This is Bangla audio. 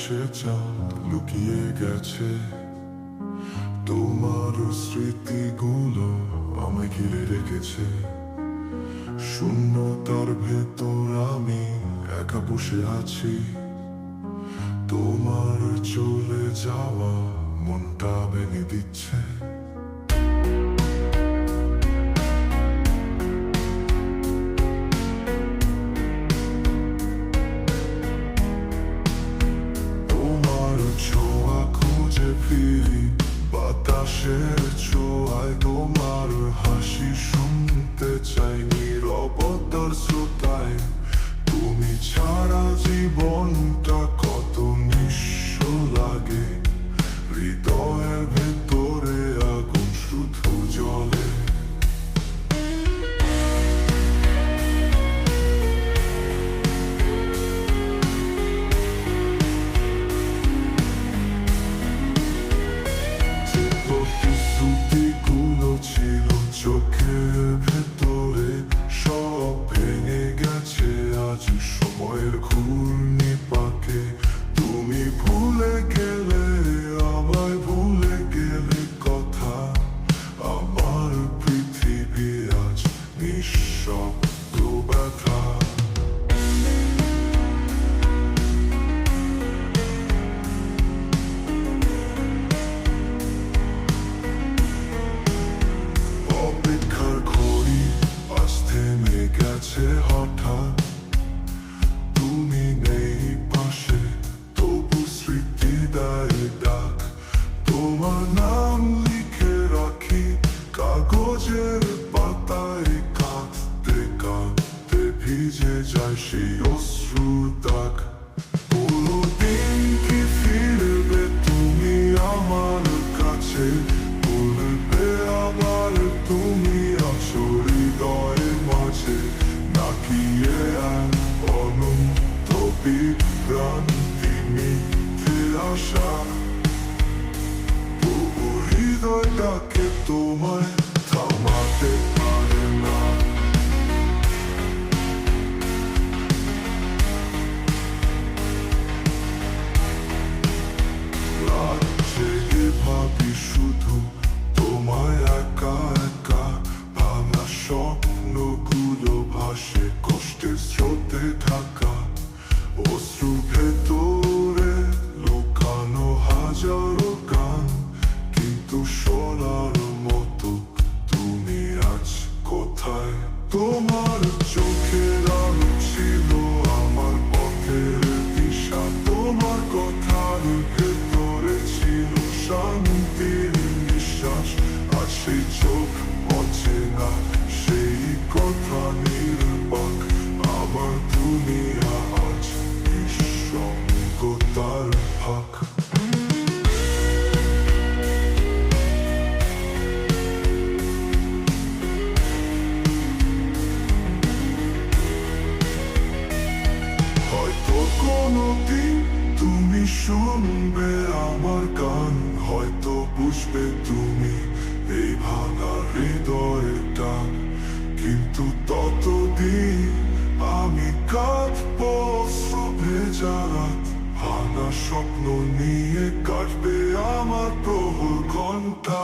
আকাশে চাঁদ লুকিয়ে গেছে, তোমার স্মৃতিগুলো আমায় ঘিরে রেখেছে। শূন্যতার ভেতর আমি একা বসে আছি, তোমার চলে যাওয়া মনটা ভেঙে দিচ্ছে। তোমার ছোঁয়া খুঁজে ফিরি বাতাসের ছোঁয়ায়, তোমার হাসি শুনতে চাই নীরবতার শ্রোতায়। তুমি ছাড়া জীবনটা কত নিঃস্ব লাগে, হৃদয়ের ভেতরে আগুন শুধু জ্বলে। স্মৃতিগুলো ছিল চোখের ভেতরে, সব ভেঙে গেছে আজ সময়ের ঘূর্ণি পাকে। তুমি ভুলে গেলে আমায়, ভুলে গেলে কথা, আমার পৃথিবী আজ নিঃশব্দ ব্যথা। অপেক্ষার ঘড়ি আজ থেমে গেছে হঠাৎ, তুমি নেই পাশে তবু স্মৃতি দেয় ডাক। তোমার নাম লিখে রাখি কাগজের পাতায়, কাঁদতে কাঁদতে ভিজে যায় সেই অশ্রুর দাগ। পুরো দিন কি ফিরবে তুমি আমার কাছে, বলবে আবার তুমি আছো হৃদয়ের মাঝে, নাকি এক অনন্ত বিভ্রান্তি মিথ্যে আশা। তবু হৃদয়টাকে তোমায় থামাতে পারে না। রাত জেগে ভাবি শুধু তোমায় একা একা, ভাঙা স্বপ্নগুলো ভাসে কষ্টের স্রোতে ঢাকা। অশ্রু ভেতরে লুকানো হাজারো গান, কিন্তু শোনার মতো তুমি আজ কোথায়? তোমার চোখের আলো ছিল আমার পথের দিশা, তোমার কথার ভেতরে ছিল শান্তির নিঃশ্বাস। আজ সেই চোখ অচেনা, সেই কথা নির্বাক, আমার দুনিয়া আজ নিঃসঙ্গতার ফাঁক। হয়তো কোনোদিন তুমি শুনবে আমার গান, হয়তো বুঝবে তুমি এই ভাঙা হৃদয়ের টান। কিন্তু ততদিন আমি কাঁদবো অশ্রু ভেজা রাত, ভাঙা স্বপ্ন নিয়ে কাটবে আমার প্রহর ঘন্টা।